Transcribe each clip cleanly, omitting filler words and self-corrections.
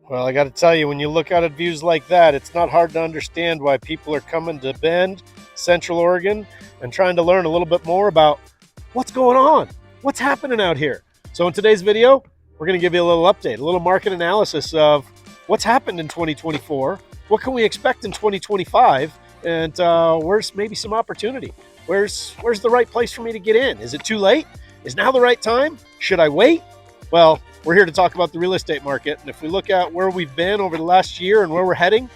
Well, I got to tell you, when you look out at views like that, it's not hard to understand why people are coming to Bend, Central Oregon, and trying to learn a little bit more about what's going on, what's happening out here. So in today's video, we're going to give you a little update, a little market analysis of what's happened in 2024, what can we expect in 2025, and where's maybe some opportunity. Where's the right place for me to get in? Is it too late? Is now the right time? Should I wait? Well, we're here to talk about the real estate market. And if we look at where we've been over the last year and where we're heading,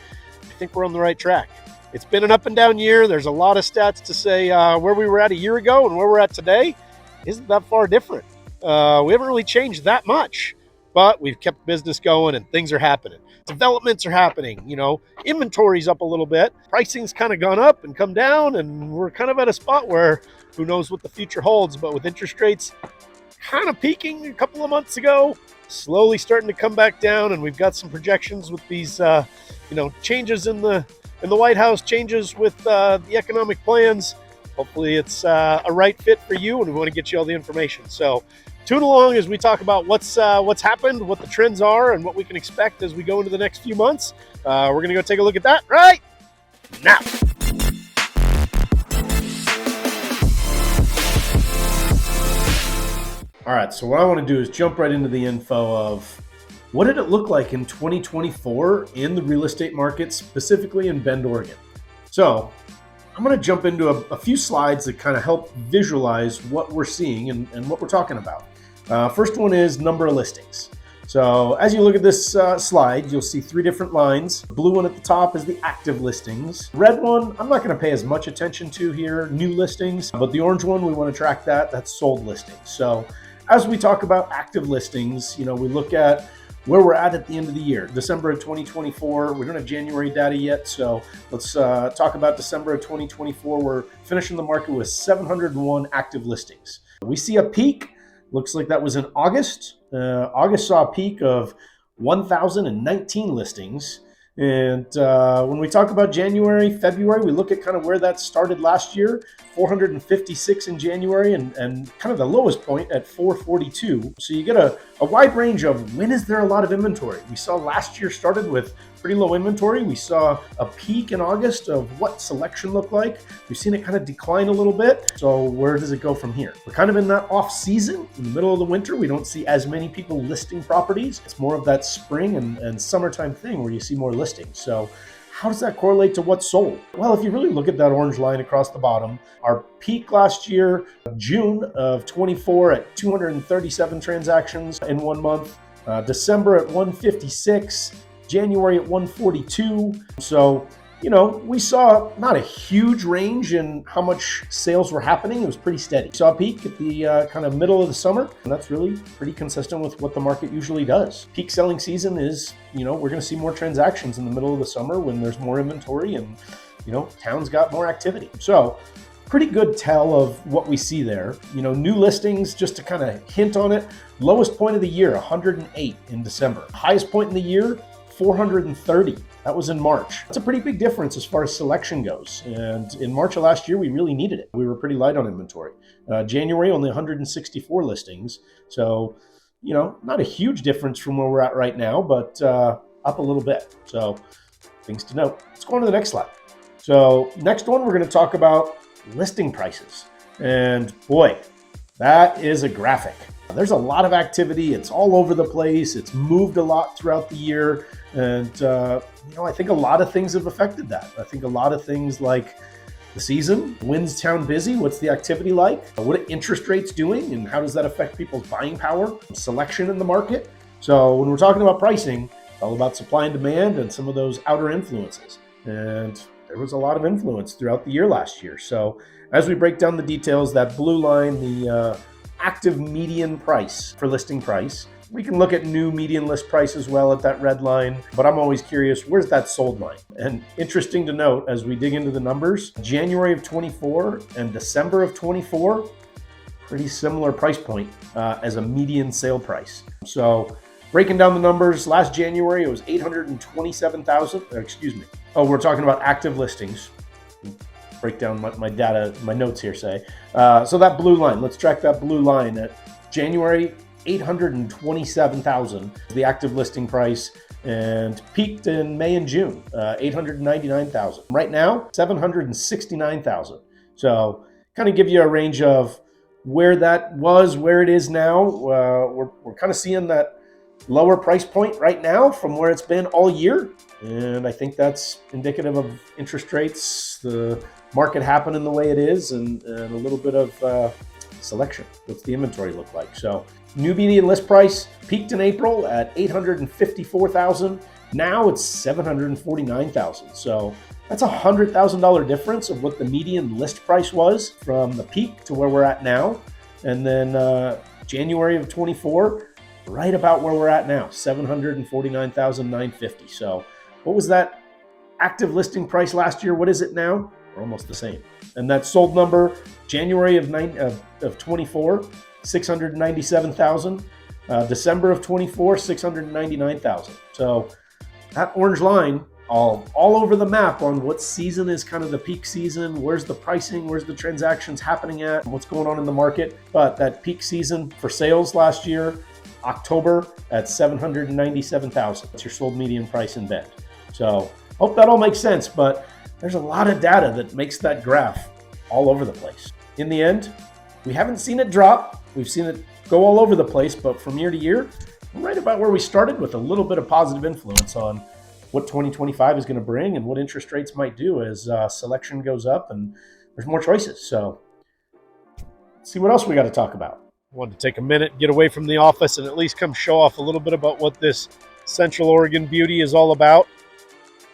I think we're on the right track. It's been an up and down year. There's a lot of stats to say where we were at a year ago and where we're at today isn't that far different. We haven't really changed that much, but we've kept business going and things are happening. Developments are happening. Inventory's up a little bit. Pricing's kind of gone up and come down, and we're kind of at a spot where who knows what the future holds. But with interest rates kind of peaking a couple of months ago, slowly starting to come back down, and we've got some projections with these changes in the White House, changes with the economic plans. Hopefully it's a right fit for you, and we want to get you all the information. So tune along as we talk about what's happened, what the trends are, and what we can expect as we go into the next few months. We're going to go take a look at that right now. All right, so what I want to do is jump right into the info of what did it look like in 2024 in the real estate market, specifically in Bend, Oregon. So I'm going to jump into a few slides that kind of help visualize what we're seeing and what we're talking about. First one is number of listings. So as you look at this slide, you'll see three different lines. The blue one at the top is the active listings. Red one, I'm not going to pay as much attention to here, new listings, but the orange one, we want to track that's sold listings. So as we talk about active listings, we look at where we're at the end of the year, December of 2024. We don't have January data yet, so let's talk about December of 2024. We're finishing the market with 701 active listings. We see a peak. Looks like that was in August. August saw a peak of 1,019 listings. And when we talk about January, February, we look at kind of where that started last year, 456 in January and kind of the lowest point at 442. So you get a wide range of when is there a lot of inventory. We saw last year started with pretty low inventory. We saw a peak in August of what selection looked like. We've seen it kind of decline a little bit. So where does it go from here? We're kind of in that off season. In the middle of the winter, we don't see as many people listing properties. It's more of that spring and summertime thing where you see more listings. So how does that correlate to what's sold? Well, if you really look at that orange line across the bottom, our peak last year, June of 24 at 237 transactions in 1 month, December at 156, January at 142. So, we saw not a huge range in how much sales were happening. It was pretty steady. Saw a peak at the kind of middle of the summer, and that's really pretty consistent with what the market usually does. Peak selling season is, we're going to see more transactions in the middle of the summer when there's more inventory and, town's got more activity. So pretty good tell of what we see there. New listings, just to kind of hint on it, lowest point of the year, 108 in December. Highest point in the year, 430. That was in March. That's a pretty big difference as far as selection goes. And in March of last year, we really needed it. We were pretty light on inventory. January, only 164 listings. So, not a huge difference from where we're at right now, but up a little bit. So things to note. Let's go on to the next slide. So next one, we're going to talk about listing prices. And boy, that is a graphic. There's a lot of activity. It's all over the place. It's moved a lot throughout the year. And, I think a lot of things have affected that. I think a lot of things like the season, when's town busy? What's the activity like? What are interest rates doing? And how does that affect people's buying power? Selection in the market. So when we're talking about pricing, it's all about supply and demand and some of those outer influences. And there was a lot of influence throughout the year last year. So as we break down the details, that blue line, the active median price for listing price. We can look at new median list price as well at that red line, but I'm always curious, where's that sold line? And interesting to note, as we dig into the numbers, January of 24 and December of 24, pretty similar price point as a median sale price. So breaking down the numbers, last January, it was 827,000, Oh, we're talking about active listings. Break down my data, my notes here say. So that blue line, let's track that blue line at January, 827,000, the active listing price. and peaked in May and June, 899,000. Right now, 769,000. So kind of give you a range of where that was, where it is now. We're kind of seeing that lower price point right now from where it's been all year. And I think that's indicative of interest rates, the market happening the way it is, and a little bit of selection. What's the inventory look like? So new median list price peaked in April at 854,000. Now it's 749,000. So that's $100,000 difference of what the median list price was from the peak to where we're at now. And then January of 24, right about where we're at now, 749,950. So what was that active listing price last year? What is it now? We're almost the same. And that sold number, January of 24, 697,000. December of 24, 699,000. So that orange line all over the map on what season is kind of the peak season, where's the pricing, where's the transactions happening at, what's going on in the market. But that peak season for sales last year, October at 797,000. That's your sold median price in Bend. So hope that all makes sense, but there's a lot of data that makes that graph all over the place. In the end, we haven't seen it drop. We've seen it go all over the place, but from year to year, we're right about where we started, with a little bit of positive influence on what 2025 is going to bring and what interest rates might do as selection goes up and there's more choices. So let's see what else we got to talk about. I wanted to take a minute, get away from the office, and at least come show off a little bit about what this Central Oregon beauty is all about.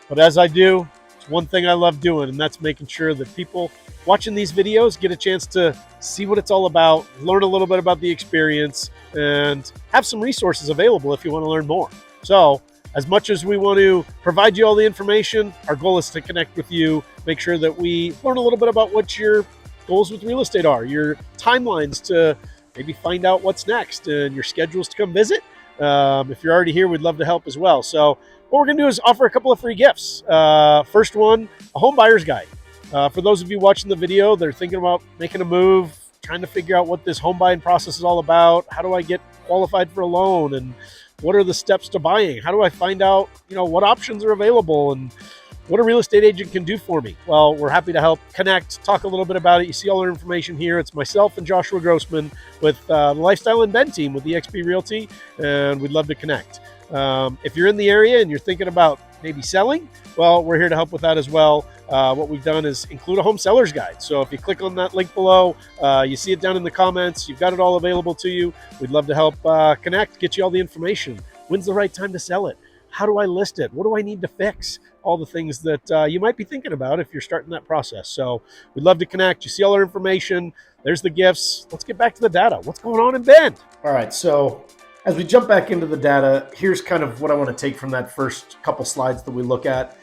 But as I do, it's one thing I love doing, and that's making sure that people watching these videos get a chance to see what it's all about, learn a little bit about the experience, and have some resources available if you want to learn more. So as much as we want to provide you all the information, our goal is to connect with you, make sure that we learn a little bit about what your goals with real estate are, your timelines to maybe find out what's next, and your schedules to come visit. If you're already here, we'd love to help as well. So what we're going to do is offer a couple of free gifts. First one, a home buyer's guide. For those of you watching the video, they're thinking about making a move, trying to figure out what this home buying process is all about. How do I get qualified for a loan? And what are the steps to buying? How do I find out, what options are available and what a real estate agent can do for me? Well, we're happy to help connect, talk a little bit about it. You see all our information here. It's myself and Joshua Grossman with the Lifestyle in Bend team with eXp Realty, and we'd love to connect. If you're in the area and you're thinking about maybe selling, well, we're here to help with that as well. What we've done is include a home seller's guide. So if you click on that link below, you see it down in the comments. You've got it all available to you. We'd love to help connect, get you all the information. When's the right time to sell it? How do I list it? What do I need to fix? All the things that you might be thinking about if you're starting that process. So we'd love to connect. You see all our information. There's the gifts. Let's get back to the data. What's going on in Bend? All right, so as we jump back into the data, here's kind of what I want to take from that first couple slides that we look at.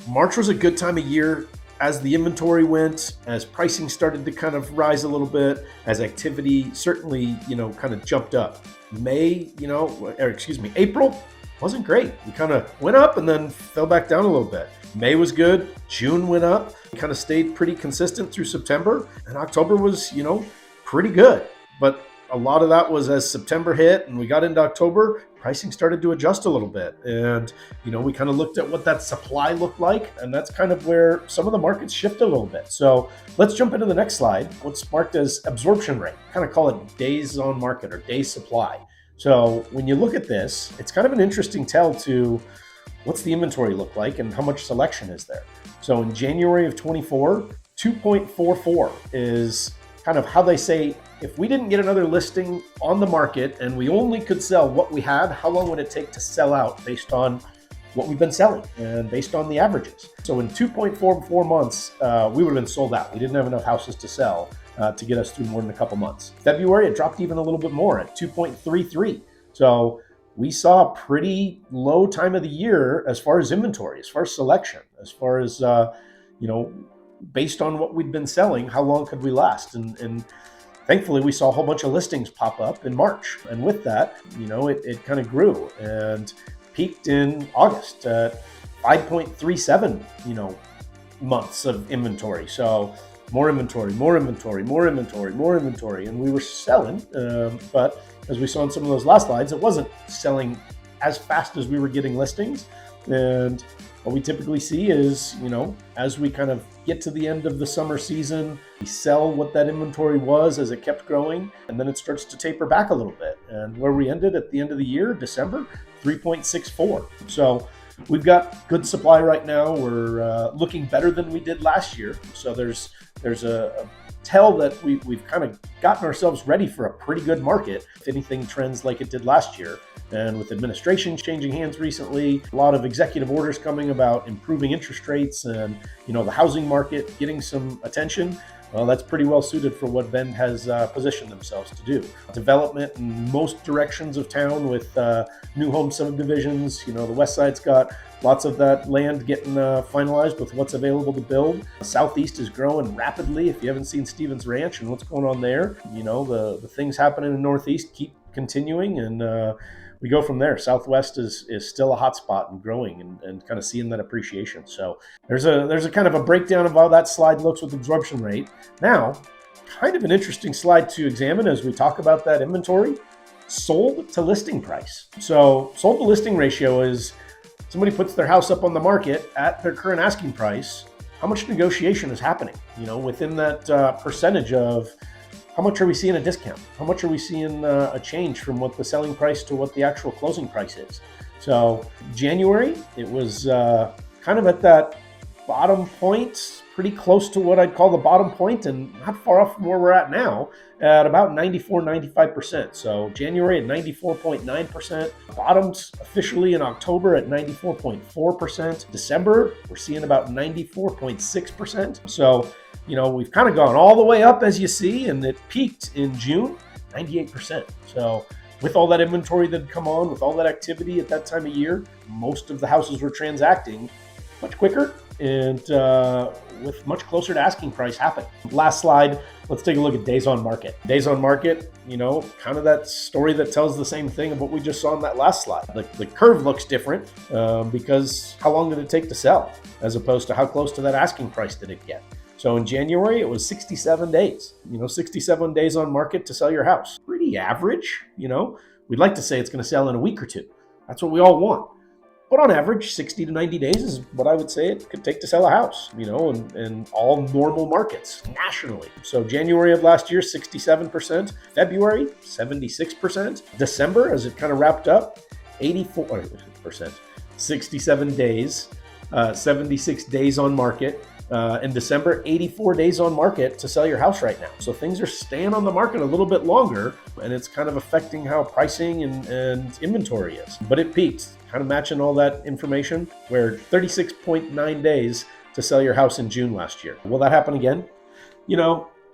March was a good time of year as the inventory went, as pricing started to kind of rise a little bit, as activity certainly, kind of jumped up. April wasn't great. We kind of went up and then fell back down a little bit. May was good. June went up. We kind of stayed pretty consistent through September. And October was, pretty good. But a lot of that was as September hit and we got into October, pricing started to adjust a little bit. And, we kind of looked at what that supply looked like. And that's kind of where some of the markets shifted a little bit. So let's jump into the next slide. What's marked as absorption rate. Kind of call it days on market or days supply. So when you look at this, it's kind of an interesting tell to what's the inventory look like and how much selection is there. So in January of 24, 2.44 is kind of how they say, if we didn't get another listing on the market and we only could sell what we had, how long would it take to sell out based on what we've been selling and based on the averages? So in 2.44 months, we would have been sold out. We didn't have enough houses to sell to get us through more than a couple months. February, it dropped even a little bit more at 2.33. So we saw a pretty low time of the year as far as inventory, as far as selection, as far as, based on what we'd been selling, how long could we last? And thankfully, we saw a whole bunch of listings pop up in March. And with that, it kind of grew and peaked in August at 5.37, months of inventory. So more inventory. And we were selling, but as we saw in some of those last slides, it wasn't selling as fast as we were getting listings. And what we typically see is, as we kind of get to the end of the summer season, we sell what that inventory was as it kept growing, and then it starts to taper back a little bit. And where we ended at the end of the year, December, 3.64. So we've got good supply right now. We're looking better than we did last year. So there's a tell that we've kind of gotten ourselves ready for a pretty good market if anything trends like it did last year. And with administration changing hands recently, a lot of executive orders coming about improving interest rates and the housing market getting some attention. Well, that's pretty well suited for what Bend has positioned themselves to do. Development in most directions of town with new home subdivisions. The west side's got lots of that land getting finalized with what's available to build. Southeast is growing rapidly. If you haven't seen Stevens Ranch and what's going on there, the things happening in the Northeast keep continuing, and we go from there. Southwest is still a hot spot and growing and kind of seeing that appreciation. So there's a kind of a breakdown of how that slide looks with absorption rate. Now, kind of an interesting slide to examine as we talk about that inventory. Sold to listing price. So sold to listing ratio is somebody puts their house up on the market at their current asking price. How much negotiation is happening? Within that percentage of how much are we seeing a discount? How much are we seeing a change from what the selling price to what the actual closing price is? So January, it was kind of at that bottom point, pretty close to what I'd call the bottom point, and not far off from where we're at now at about 94, 95%. So January at 94.9%, bottomed officially in October at 94.4%. December, we're seeing about 94.6%. So we've kind of gone all the way up, as you see, and it peaked in June, 98%. So with all that inventory that had come on, with all that activity at that time of year, most of the houses were transacting much quicker and with much closer to asking price happening. Last slide, let's take a look at days on market. Days on market, kind of that story that tells the same thing of what we just saw on that last slide. The curve looks different because how long did it take to sell as opposed to how close to that asking price did it get? So in January, it was 67 days, 67 days on market to sell your house. Pretty average, We'd like to say it's going to sell in a week or two. That's what we all want. But on average, 60 to 90 days is what I would say it could take to sell a house, in all normal markets nationally. So January of last year, 67%. February, 76%. December, as it kind of wrapped up, 84%. 67 days, 76 days on market. In December, 84 days on market to sell your house right now. So things are staying on the market a little bit longer, and it's kind of affecting how pricing and inventory is. But it peaked, kind of matching all that information, where 36.9 days to sell your house in June last year. Will that happen again?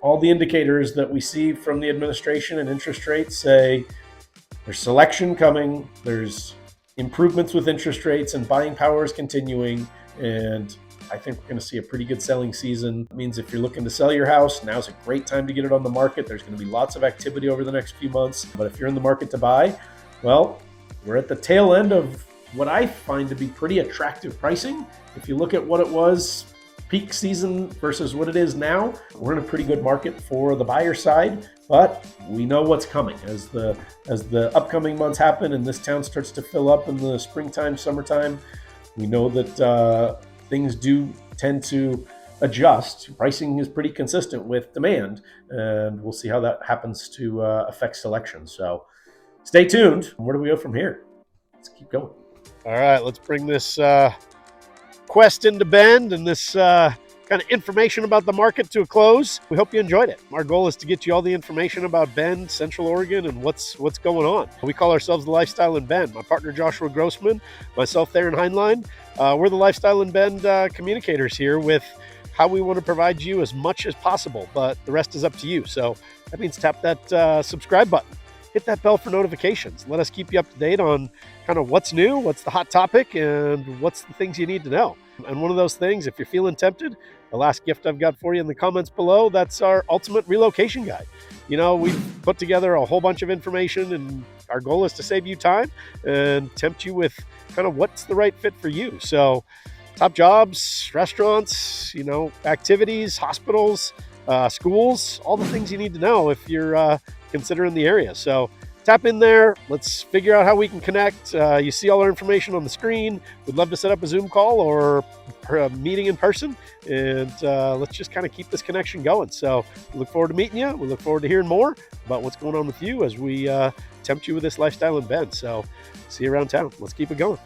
All the indicators that we see from the administration and interest rates say there's selection coming, there's improvements with interest rates, and buying power is continuing, and I think we're going to see a pretty good selling season. It means if you're looking to sell your house, now's a great time to get it on the market. There's going to be lots of activity over the next few months. But if you're in the market to buy, well, we're at the tail end of what I find to be pretty attractive pricing. If you look at what it was peak season versus what it is now, we're in a pretty good market for the buyer side. But we know what's coming as the upcoming months happen and this town starts to fill up in the springtime, summertime. We know that things do tend to adjust. Pricing is pretty consistent with demand, and we'll see how that happens to affect selection. So stay tuned. Where do we go from here? Let's keep going. All right, let's bring this quest into Bend and this kind of information about the market to a close. We hope you enjoyed it. Our goal is to get you all the information about Bend, Central Oregon, and what's going on. We call ourselves the Lifestyle in Bend. My partner Joshua Grossman, myself Theron Heinlein. We're the Lifestyle in Bend communicators here with how we want to provide you as much as possible, but the rest is up to you. So that means tap that subscribe button. Hit that bell for notifications. Let us keep you up to date on kind of what's new, what's the hot topic, and what's the things you need to know. And one of those things, if you're feeling tempted, the last gift I've got for you in the comments below, that's our ultimate relocation guide. We've put together a whole bunch of information, and our goal is to save you time and tempt you with kind of what's the right fit for you. So top jobs, restaurants, activities, hospitals, schools, all the things you need to know if you're considering the area. So tap in there. Let's figure out how we can connect. You see all our information on the screen. We'd love to set up a Zoom call or a meeting in person, and let's just kind of keep this connection going. So we look forward to meeting you. We look forward to hearing more about what's going on with you as we tempt you with this lifestyle in Bend. So see you around town. Let's keep it going.